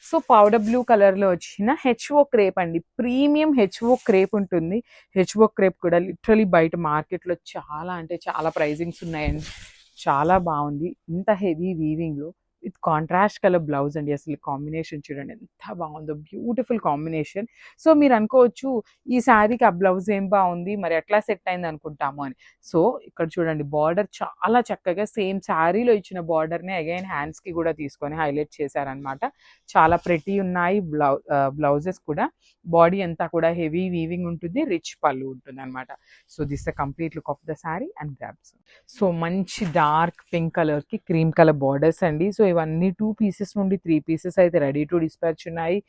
So powder blue కలర్లో వచ్చిన HO crepe అండి, ప్రీమియం హెచ్ఓ క్రేప్ ఉంటుంది. హెచ్ఓ క్రేప్ కూడా లిటరలీ బయట మార్కెట్లో చాలా అంటే చాలా ప్రైజింగ్స్ ఉన్నాయండి. చాలా బాగుంది, ఇంత హెవీ వీవింగ్లో విత్ కాంట్రాస్ట్ కలర్ బ్లౌజ్ అండి. అసలు కాంబినేషన్ చూడండి ఎంత బాగుందో, బ్యూటిఫుల్ కాంబినేషన్. సో మీరు అనుకోవచ్చు ఈ శారీకి ఆ బ్లౌజ్ ఏం బాగుంది మరి ఎట్లా సెట్ అయింది అనుకుంటాము అని. సో ఇక్కడ చూడండి బార్డర్ చాలా చక్కగా సేమ్ శారీలో ఇచ్చిన బార్డర్ని అగైన్ హ్యాండ్స్కి కూడా తీసుకొని హైలైట్ చేశారనమాట. చాలా ప్రెటీ ఉన్నాయి బ్లౌజెస్ కూడా. బాడీ అంతా కూడా హెవీ వీవింగ్ ఉంటుంది, రిచ్ పళ్ళు ఉంటుంది అనమాట. So this the complete look of the sari and grabs. So మంచి డార్క్ పింక్ కలర్కి క్రీమ్ కలర్ బార్డర్స్ అండి. సో ఇవన్నీ 2 పీసెస్ నుండి 3 పీసెస్ అయితే రెడీ టు డిస్పాచ్ ఉన్నాయి.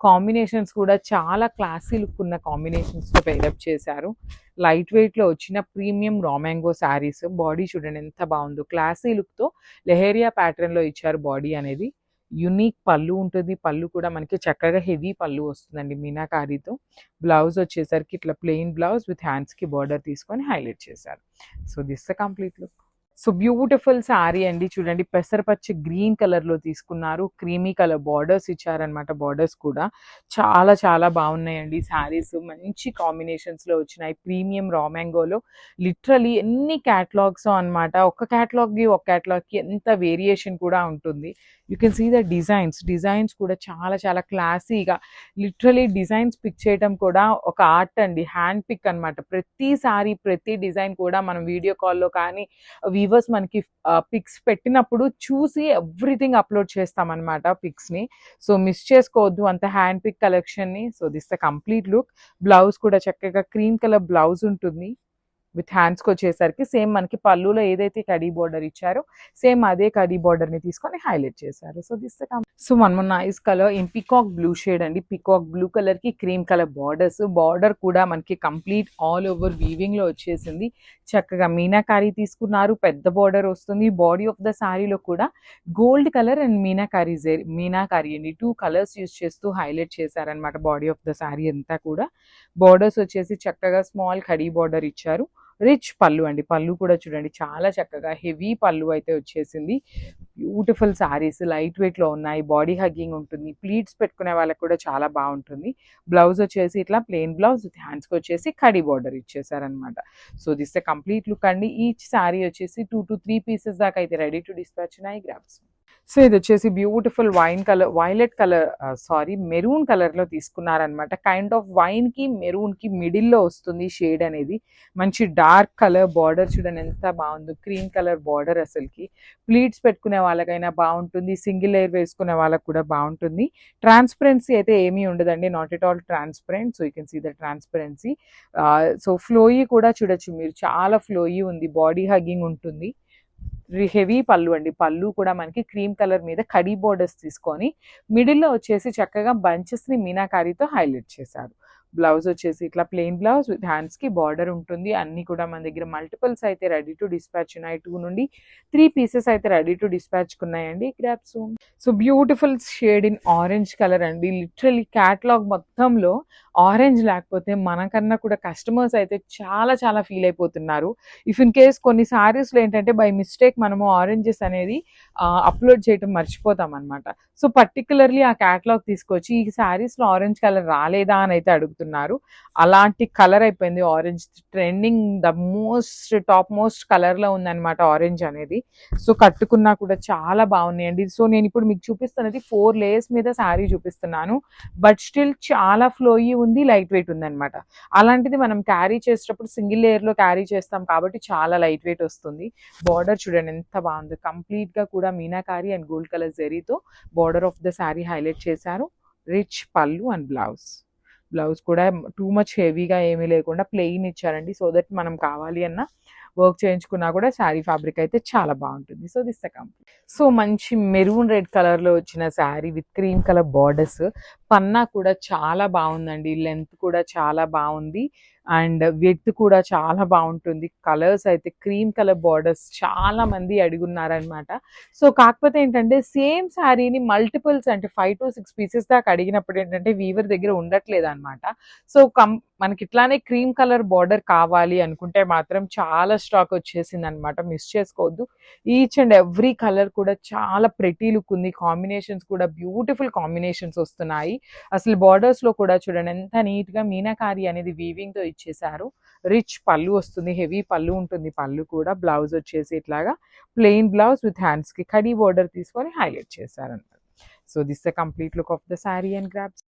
కాంబినేషన్స్ కూడా చాలా క్లాసీ లుక్ ఉన్న కాంబినేషన్స్తో పేరప్ చేశారు. లైట్ వెయిట్లో వచ్చిన premium raw mango saris. Body చూడండి ఎంత బాగుందో, క్లాసీ లుక్తో లెహేరియా ప్యాటర్న్లో ఇచ్చారు బాడీ అనేది. యునిక్ పళ్ళు ఉంటుంది, పళ్ళు కూడా మనకి చక్కగా హెవీ పళ్ళు వస్తుందండి మీనాకారీతో. బ్లౌజ్ వచ్చేసరికి ఇట్లా ప్లెయిన్ బ్లౌజ్ విత్ హ్యాండ్స్కి బార్డర్ తీసుకొని హైలైట్ చేశారు. So this the complete look. So beautiful sari అండి, చూడండి పెసరపచ్చి గ్రీన్ కలర్లో తీసుకున్నారు, క్రీమీ కలర్ బార్డర్స్ ఇచ్చారనమాట. బార్డర్స్ కూడా చాలా చాలా బాగున్నాయండి శారీస్, మంచి కాంబినేషన్స్లో వచ్చినాయి. ప్రీమియం రా మ్యాంగోలో లిటరలీ ఎన్ని క్యాటలాగ్స్ అనమాట. ఒక క్యాటలాగ్కి ఎంత వేరియేషన్ కూడా ఉంటుంది. You can see the designs కూడా చాలా చాలా క్లాసీగా, లిటరలీ డిజైన్స్ పిక్ చేయడం కూడా ఒక ఆర్ట్ అండి, హ్యాండ్ పిక్ అనమాట. ప్రతి సారీ ప్రతి డిజైన్ కూడా మనం వీడియో కాల్లో కానీ వీవర్స్ మనకి పిక్స్ పెట్టినప్పుడు చూసి ఎవ్రీథింగ్ అప్లోడ్ చేస్తామన్నమాట పిక్స్ని. సో మిస్ చేసుకోవద్దు అంత హ్యాండ్ పిక్ కలెక్షన్ని. So this the complete look. Blouse కూడా చక్కగా క్రీమ్ కలర్ బ్లౌజ్ ఉంటుంది విత్ హ్యాండ్స్కి వచ్చేసరికి సేమ్ మనకి పళ్ళులో ఏదైతే కడీ బార్డర్ ఇచ్చారో సేమ్ అదే కడీ బార్డర్ని తీసుకొని హైలైట్ చేశారు. So this so one more nice colour in peacock blue shade అండి. పికాక్ బ్లూ కలర్కి క్రీమ్ కలర్ బార్డర్స్. బార్డర్ కూడా మనకి కంప్లీట్ ఆల్ ఓవర్ వీవింగ్లో వచ్చేసింది. చక్కగా మీనాకారీ తీసుకున్నారు, పెద్ద బార్డర్ వస్తుంది. బాడీ ఆఫ్ ద శారీలో కూడా గోల్డ్ కలర్ అండ్ మీనాకారీ అండి 2 కలర్స్ యూజ్ చేస్తూ హైలైట్ చేశారనమాట. బాడీ ఆఫ్ ద శారీ అంతా కూడా బార్డర్స్ వచ్చేసి చక్కగా స్మాల్ కడీ బార్డర్ ఇచ్చారు. రిచ్ పళ్ళు అండి, పళ్ళు కూడా చూడండి చాలా చక్కగా హెవీ పళ్ళు అయితే వచ్చేసింది. బ్యూటిఫుల్ శారీస్ లైట్ వెయిట్లో ఉన్నాయి, బాడీ హగ్గింగ్ ఉంటుంది, ప్లీట్స్ పెట్టుకునే వాళ్ళకి కూడా చాలా బాగుంటుంది. బ్లౌజ్ వచ్చేసి ఇట్లా ప్లెయిన్ బ్లౌజ్ హ్యాండ్స్కి వచ్చేసి కడీ బార్డర్ ఇచ్చేసారనమాట. So this the complete look అండి. ఈచ్ శారీ వచ్చేసి 2 to 3 పీసెస్ దాకా అయితే రెడీ టు డిస్పాచ్ ఉన్నాయి. గ్రాబ్స్. సో ఇది వచ్చేసి బ్యూటిఫుల్ మెరూన్ కలర్లో తీసుకున్నారనమాట. కైండ్ ఆఫ్ వైన్కి మెరూన్కి మిడిల్లో వస్తుంది షేడ్ అనేది. మంచి డార్క్ కలర్ బార్డర్ చూడండి ఎంత బాగుందో, క్రీమ్ కలర్ బార్డర్. అసలుకి ప్లీట్స్ పెట్టుకునే వాళ్ళకైనా బాగుంటుంది, సింగిల్ లేయర్ వేసుకునే వాళ్ళకి కూడా బాగుంటుంది. ట్రాన్స్పరెన్సీ అయితే ఏమీ ఉండదండి, not at all transparent. So you can see the transparency. So flowy కూడా చూడొచ్చు మీరు, చాలా ఫ్లోయీ ఉంది, బాడీ హగ్గింగ్ ఉంటుంది. హెవీ పళ్ళు అండి, పళ్ళు కూడా మనకి క్రీమ్ కలర్ మీద కడీ బోర్డర్స్ తీసుకొని మిడిల్లో వచ్చేసి చక్కగా బంచెస్ని మీనాకారీతో హైలైట్ చేశారు. బ్లౌజ్ వచ్చేసి ఇట్లా ప్లెయిన్ బ్లౌజ్ విత్ హ్యాండ్స్కి బార్డర్ ఉంటుంది. అన్నీ కూడా మన దగ్గర మల్టిపుల్స్ అయితే రెడీ టు డిస్పాచ్ ఉన్నాయి. 2 నుండి 3 పీసెస్ అయితే రెడీ టు డిస్పాచ్ ఉన్నాయండి. Grabs. So beautiful shade in orange colour అండి. లిటరలీ క్యాటలాగ్ మొత్తంలో ఆరెంజ్ లేకపోతే మనకన్నా కూడా కస్టమర్స్ అయితే చాలా చాలా ఫీల్ అయిపోతున్నారు. ఇఫ్ ఇన్ కేస్ కొన్ని సారీస్లో ఏంటంటే బై మిస్టేక్ మనము ఆరెంజెస్ అనేది అప్లోడ్ చేయడం మర్చిపోతాం అనమాట. సో పర్టికులర్లీ ఆ క్యాటలాగ్ తీసుకొచ్చి ఈ శారీస్లో ఆరెంజ్ కలర్ రాలేదా అని అయితే అడుగుతున్నారు. అలాంటి కలర్ అయిపోయింది ఆరెంజ్. ట్రెండింగ్ టాప్ మోస్ట్ కలర్లో ఉందన్నమాట ఆరెంజ్ అనేది. సో కట్టుకున్నా కూడా చాలా బాగున్నాయండి. సో నేను ఇప్పుడు మీకు చూపిస్తున్నది 4 లేయర్స్ మీద శారీ చూపిస్తున్నాను, బట్ స్టిల్ చాలా ఫ్లోయీ ఉంది, లైట్ వెయిట్ ఉందన్నమాట. అలాంటిది మనం క్యారీ చేసేటప్పుడు సింగిల్ లేయర్లో క్యారీ చేస్తాం కాబట్టి చాలా లైట్ వెయిట్ వస్తుంది. బార్డర్ చూడండి ఎంత బాగుంది, కంప్లీట్గా కూడా మీనాకారీ అండ్ గోల్డ్ కలర్ జరీతో border of the sari highlight చేశారు. రిచ్ పళ్ళు అండ్ బ్లౌజ్ కూడా టూ మచ్ హెవీగా ఏమీ లేకుండా ప్లెయిన్ ఇచ్చారండి. సో దట్ మనం కావాలి అన్న వర్క్ చేయించుకున్నా కూడా శారీ ఫ్యాబ్రిక్ అయితే చాలా బాగుంటుంది. So this the complete. So మంచి మెరూన్ రెడ్ కలర్లో వచ్చిన sari with cream colour borders. పన్నా కూడా చాలా బాగుందండి, లెంత్ కూడా చాలా బాగుంది. అండ్ విడ్త్ కూడా చాలా బాగుంటుంది. కలర్స్ అయితే క్రీమ్ కలర్ బార్డర్స్ చాలా మంది అడుగున్నారనమాట. సో కాకపోతే ఏంటంటే సేమ్ శారీని మల్టిపుల్స్ అంటే 5 to 6 పీసెస్ దాకా అడిగినప్పుడు ఏంటంటే వీవర్ దగ్గర ఉండట్లేదు అనమాట. సో మనకి ఇట్లానే క్రీమ్ కలర్ బార్డర్ కావాలి అనుకుంటే మాత్రం చాలా స్టాక్ వచ్చేసింది అనమాట. మిస్ చేసుకోవద్దు. ఈచ్ అండ్ ఎవ్రీ కలర్ కూడా చాలా ప్రెటీ లుక్ ఉంది. కాంబినేషన్స్ కూడా బ్యూటిఫుల్ కాంబినేషన్స్ వస్తున్నాయి. అసలు బార్డర్స్ లో కూడా చూడండి ఎంత నీట్ గా మీనాకారి అనేది వీవింగ్ తో ఇచ్చేసారు. రిచ్ పళ్ళు వస్తుంది, హెవీ పళ్ళు ఉంటుంది. పళ్ళు కూడా బ్లౌజ్ వచ్చేసి ఇట్లాగా ప్లెయిన్ బ్లౌజ్ విత్ హ్యాండ్స్ కి కడీ బార్డర్ తీసుకొని హైలైట్ చేశారనమాట. So this the complete look of the sari and grabs.